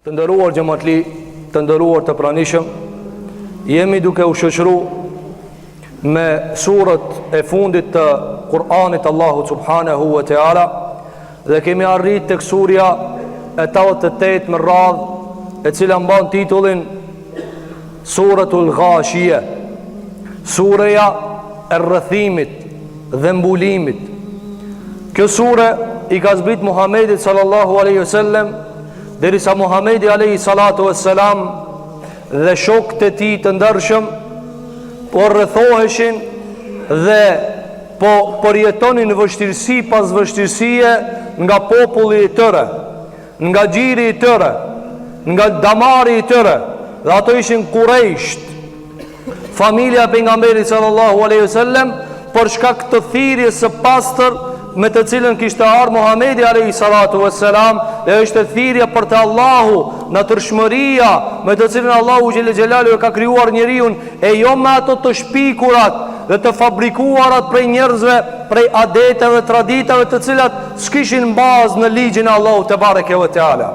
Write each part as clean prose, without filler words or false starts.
Të ndëruar xhamatli, të ndëruar të pranishëm, jemi duke u shoqëru me surët e fundit të Kur'anit Allahu subhanahu wa ta'ala, dhe kemi arrit tek surja e 88 me radhë, e cila mban titullin Suratul Ghashiyah, surja e rrëthimit dhe mbulimit. Kjo sure i ka zbrit Muhamedit sallallahu alaihi wasallam, derisa Muhamedi alayhi salatu wassalam dhe shokët e tij të ndershëm po rrethoheshin dhe po përjetonin vështirësi pas vështirësie nga populli i tyre, nga gjiri i tyre, nga damari i tyre, dhe ato ishin Quraysh, familja e pejgamberit sallallahu alaihi wasallam, për shkak të thirrjes së pastër me të cilën kishte ardhur Muhamedi alayhi salatu wassalam, dhe është thirrja për të Allahu, natyrshmëria me të cilën Allahu xhelel xhelalu ka krijuar njeriu, e jo me ato të shpikurat dhe të fabrikuarat prej njerëzve, prej adeteve, traditave të cilat s'kishin bazë në ligjin e Allahut te bareke ve teala.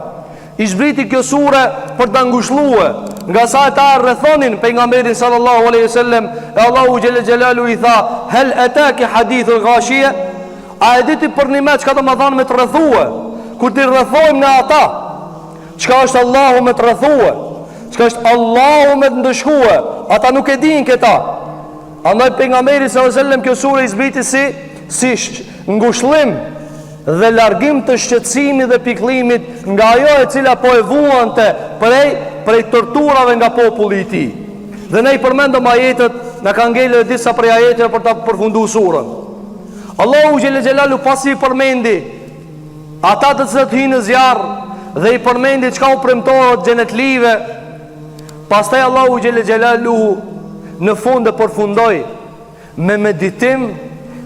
I zbriti kjo sure për ta ngushëlluar, nga sa ata rrethonin pejgamberin sallallahu alaihi wasallam, e Allahu xhelel xhelalu i tha: "Hal ataka hadithul ghashiyah?" A e diti për një me qka të më thanë me të rëthue? Kur të rëthojmë në ata, qka është Allahu me të rëthue, qka është Allahu me të ndëshkue, ata nuk e din këta. Andaj pejgamberi s.a.s. kjo sure i zbriti si ngushëllim dhe largim të shqetësimit dhe piklimit nga ajo e cila po e vuante prej torturave nga populli i tij. Dhe ne i përmendëm ajetet, na kanë ngelë disa prej ajeteve për ta përfunduar surën. Allahu xhelel xhelalu pasi i përmendi ata të cilët hynë në zjarr dhe i përmendi çka u premtohet xhenetlive, pastaj Allahu xhelel xhelalu në fund e përfundoi me meditim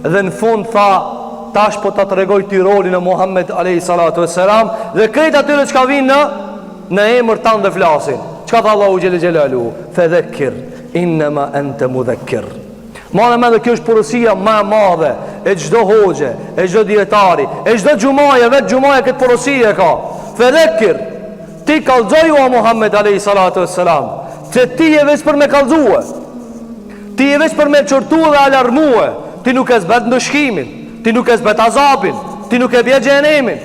dhe në fund tha: tash po ta tregoj ti rolin e Muhammed alayhi salatu wassalam, dhe krejt atyre çka vinë në emër tan dhe flasin. Çka tha Allahu xhelel xhelalu? Fadhakkir inma anta mudhakkir. Madhe me dhe kjo është porësia ma e madhe e gjdo hoxhe, e gjdo djetari, e gjdo gjumaje, vetë gjumaje këtë porësia ka. Fedekir, ti kalzoj o Muhammed a.s. që ti e veç për me kalzue, ti e veç për me qërtu dhe alarmue, ti nuk e zbet ndëshkimin, ti nuk e zbet azabin, ti nuk e bje gjenemin,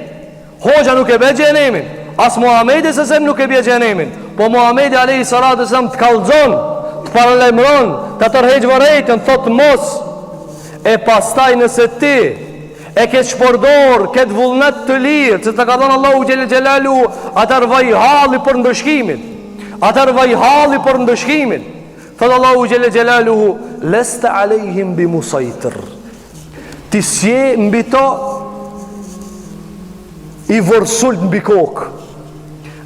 hoxha nuk e bje gjenemin, as Muhammedi sësem nuk e bje gjenemin, po Muhammedi a.s. të kalzon, të paralajmëron, të tërheq vërejtën, thotë mos. E pastaj nëse ti e ke shpordor këtë vullnet të lirë, që të ka dhënë Allahu xhelel xhelalu, atër vaj halli për ndëshkimin, atër vaj halli për ndëshkimin. Thotë Allahu xhelel xhelalu: lesta alejhim bi musajtër, ti sje mbi to i vërsult mbi kokë.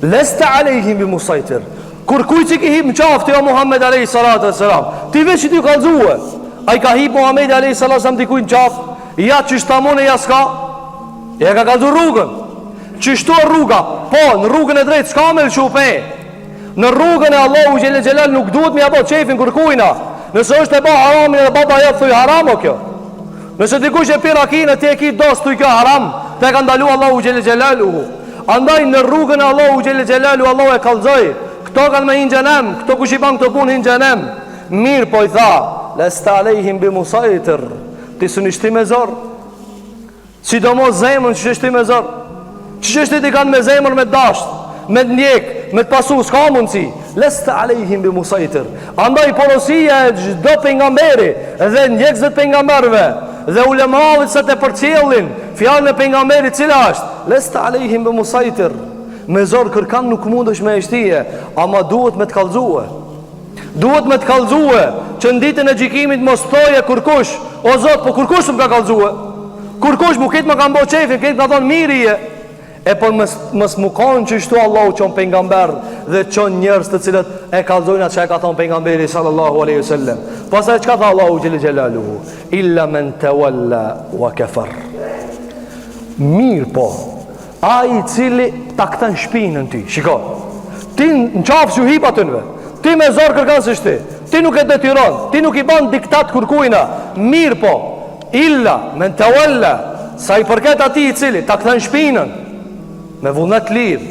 Lesta alejhim bi musajtër, kur kuj që ki hip në qaftë jo Muhammed a.s. ti veç që ti kalzue, a i ka hip Muhammed a.s. ti kuj në qaftë, ja që shtamon e ja s'ka, ja ka kalzu rrugën, që shtu rruga, po në rrugën e drejtë s'ka me lëshupe, në rrugën e Allahu xhelel xhelal nuk duhet me ja bo qefin kur kujna, nëse është e ba haramin e baba jetë thuj haram o kjo, nëse ti kush e pirakin e ti e ki dos thuj kjo haram, te ka ndalu Allahu xhelel xhelalu. Andaj në rrugën e Allahu xhelel xhelalu Allahu e kalzoj. Këto kanë me hinë gjenem, këto kush i ban këto punë hinë gjenem. Mirë po i tha: lesta alejhim bi musajtër, ti së nishti me zor, sidomos zemën që shti me zor, që shti ti kanë me zemër me dasht, me ndjek, me të pasu, s'ka mundësi. Lesta alejhim bi musajtër. Andaj porosia e gjdo pejgamberi dhe ndjekësve të pejgamberve dhe ulemavit se të përcjellin fjallën e pejgamberit cila është: lesta alejhim bi musajtër. Me zorë kërkan nuk mund është me eshtije, ama duhet me të kalzue. Duhet me të kalzue, që në ditën e gjikimit mos thoje kërkush: o Zot, po kërkush më ka kalzue, kërkush mu ketë më ka mbo qefin, ketë më thonë mirije. E por mës mu kanë që shtu Allahu qonë pengamber dhe qonë njërës të cilët e kalzojnë atë që e ka thonë pengamberi sallallahu aleyhi sallam. Pasaj që ka tha Allahu gjeli gjelaluhu: illa men te walla wa kefar. Mirë po, a i cili ta këtën shpinën ti, shiko, ti në qafë që hipa të nëve, ti me zorë kërkanë së shti, ti nuk e detyron, ti nuk i banë diktat kërkujna. Mirë po, illa men te walla, sa i përket ati i cili ta këtën shpinën me vullnet lirë,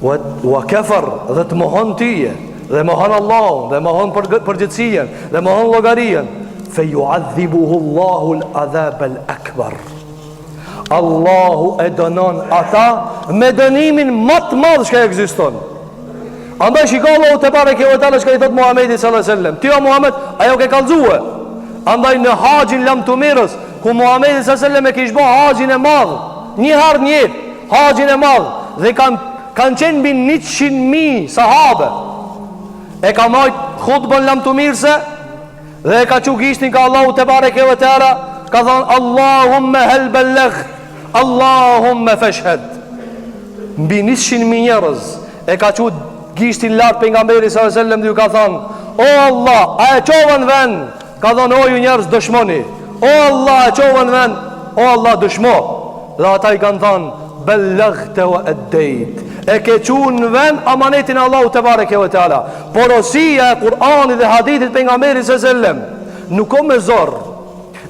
wa kafar, dhe të mohon tyje, dhe mohon Allahun, dhe mohon përgjithësien, dhe mohon llogarien, fe yu'adhibuhu Allahu al-adhab al-akbar. Allahu e dënon ata me dënimin më të madh që ekziston. Andaj shikoj Allahu te bareke ve teala çka i thot Muhamedit sallallahu alaihi wasallam. Ti o Muhammed, ajo ke kallzue. Andaj në haxhin Lam Tumirës, ku Muhamedi sallallahu alaihi wasallam e kishte bë haxhin e madh, një herë në jetë, haxhin e madh, dhe kanë qenë mbi 100.000 sahabe. E ka marrë khutbën Lam Tumirëse dhe e ka çu gishtin ka Allahu te bareke ve teala, ka thënë Allahumma hal balagh, Allahumma fashhad. Mbi 100.000 njerëz e ka çu gishtin lart pejgamberi sallallahu alaihi wasallam dhe ju ka thënë: "O Allah, a e çova në vend?" Ka thënë: "O ju njerëz, dëshmoni." "O Allah, e çova në vend." "O Allah, dëshmo." Dhe ata i kanë thënë: "Ballaghta wa addayt." E ke çuar në vend amanetin e Allahut te bareke ve teala. Porosia e Kur'anit dhe hadithit pejgamberit sallallahu alaihi wasallam nuk ka me zor.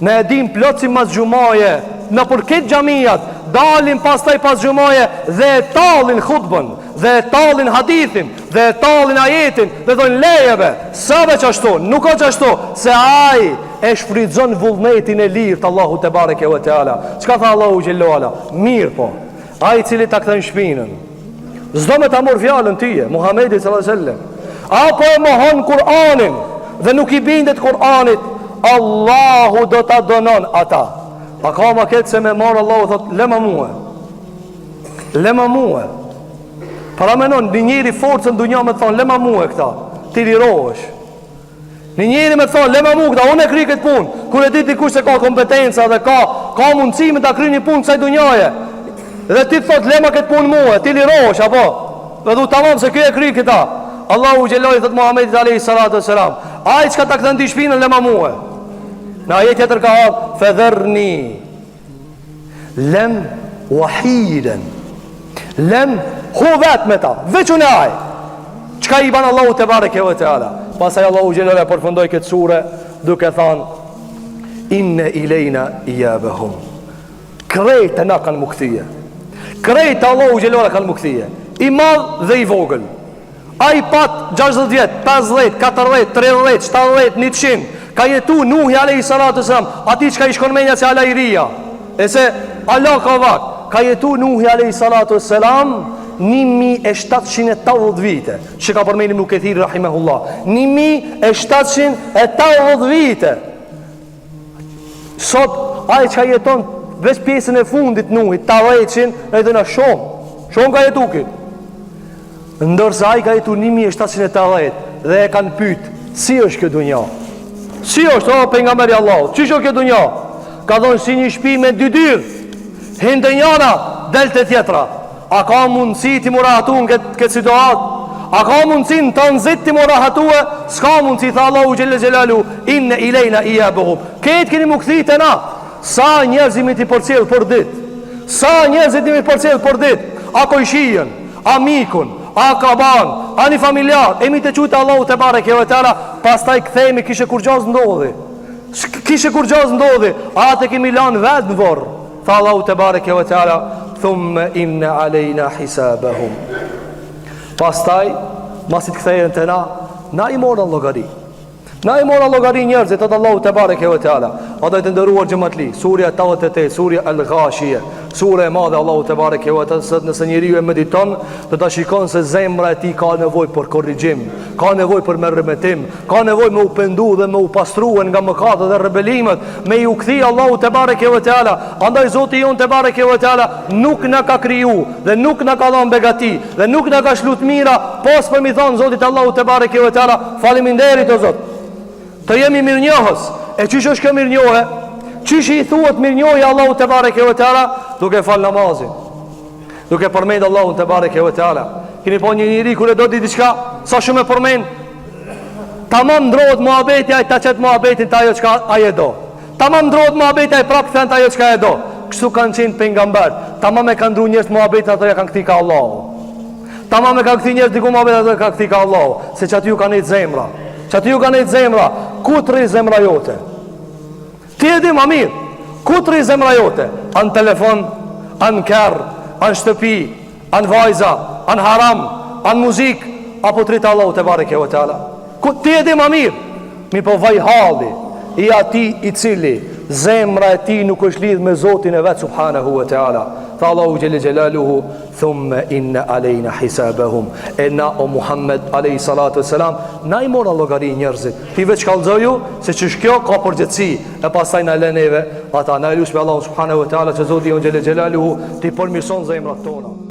Ne e dim plot si mas xumaje, në përket xhamiat dalin pastaj pas xumaje dhe e tallin khutbën, dhe e tallin hadithin, dhe e tallin ajetin, dhe thonë lejeve, sa veç ashtu, nuk ka çashtu, se ai e shfrytëzon vullnetin e lirë të Allahu te bareke ve teala. Çka tha Allahu xhellahu ala? Mirë po. Ai i cili ta kthen shpinën, s'do me ta mor fjalën tyje, Muhamedi sallallahu alaihi wasallam, apo e mohon Kur'anin dhe nuk i bindet Kur'anit, Allahu do ta dënon ata. A ka ma ketë se me marë Allahu thot, lema muhe. Para menon, një njëri forcën dunja me thonë, lema muhe këta, ti lirohesh. Një njëri me thonë, lema muhe këta, unë e kry këtë punë, kër e dit dikush se ka kompetenca dhe ka mundësi me ta kry një punë kësaj dunjaje, dhe ti thot, lema këtë punë muhe, ti lirohesh, apo? Dhe du tamam se kjo e kry këta. Allahu gjelloj, thot Muhammedit alayhi salatu wassalam, ai çka ta këtën di shpinën, lema muhe. Në ajet tjetër ka ardhur fadharni lem wahidan, lem huvat me ta veç unë aj çka i ban Allahu te bareke ve teala. Pastaj Allahu xhelala përfundoi këtë sure duke thënë inna ileyna iyabahum, krejtë na kanë mukthie, krejtë Allahu xhelala kanë mukthie, i madh dhe i vogël. Ai pat 60 vjet, 50, 40, 30, 70, 100. Ka jetu Nuhi alayhi salatu wasalam, ati çka i shkon menja se ala i ria, e se Allah ka vak. Ka jetu Nuhi alayhi salatu wasalam 1780 vite, që ka përmenim nuk e thiri rahimahullah, 1780 vite. Sot ai çka jeton veç pjesën e fundit Nuhit, 80, e dhëna shumë ka jetu këtë. Ndërsa ai ka jetu 1780 dhe e kanë pyet, si është kjo dunja? Si është, o pejgamberi Allahu, çish është kjo dunja? Ka thonë si një shtëpi me dy dyrë, hindë njëra, del te tjetra. A ka mundësi ti murahatuan këtë situatë? A ka mundësi në të nëzit ti murahatue? S'ka mundësi, tha Allahu xhelle xhelalu, inna ileyna iyabahum. Këtë keni më kthit e na. Sa njerëzimi ti përcjell për ditë? Sa njerëzimi ti përcjell për ditë? A kojshien, a mikun, a kaban, a një familjar, e mi të qute Allahu te bareke ve teala, pastaj kthehemi kishe kur gjaz ndodhi. Kishe kur gjaz ndodhi, a te kemi lanë vetë në vorë. Tha Allahu te bareke ve teala, thumme inna alejna hisabahum. Pastaj, masit kthehen të na i morën llogari. Na i morën llogari njerëzit, të Allahu te bareke ve teala. A do të ndëruar xhamatli, surja 88, surja Al-Ghashiyah, sura e madhe Allahu te bareke ve teala, nëse njeriu e mediton, do ta shikon se zemra e tij ka nevojë për korrigjim, ka nevojë për merremetim, ka nevojë me u pendu dhe me u pastruar nga mëkatet dhe rebelimet, me u kthi Allahu te bareke ve teala. Andaj Zoti jon te bareke ve teala nuk na ka kriju dhe nuk na ka dhënë begati dhe nuk na ka shlut mira, pos për mi thon Zotit Allahu te bareke ve teala, faleminderit o Zot. Të jemi mirënjohës. E çish është kjo mirënjohje? Çish i thuhet mirënjohja Allahu te bareke ve teala? Duke fal namazin, duke përmend Allahun te bareke ve teala. Keni po një njeri kur e do di diçka, sa shumë e përmend, tamam ndrohet muhabeti, ai ta çet muhabetin te ajo çka ai e do. Tamam ndrohet muhabeti, ai prap kthen te ajo çka e do. Kështu kanë qenë pejgamber. Tamam e kanë ndruar njerëz muhabetin, ato ja kanë kthi ka Allahu. Tamam e kanë kthi njerëz diku muhabetin, ato ja kanë kthi ka Allahu, se çati ju kanë zemra. Çati ju kanë zemra, ku tri zemra jote? Ti e di më mirë, ku tri zemra jote? An telefon, an kerr, an shtëpi, an vajza, anë haram, anë muzik, apo të rritë Allahu te bareke ve teala. Ku ti e di më mirë, mi po vaj halli i ati i cili zemra e ti nuk është lidh me Zotin e vetë subhanahu wa ta'ala. Tha Allahu gjele gjelaluhu, thumme inna alejna hisabahum. E na o Muhammed alej salatu selam, na i mora logari njerëzit. Ti veç kalzoju se që shkjo ka përgjëtsi, e pasaj na leneve ata. Na e lusme Allahu subhanahu wa ta'ala që Zotin gjele gjelaluhu ti përmirëson zemrat tona.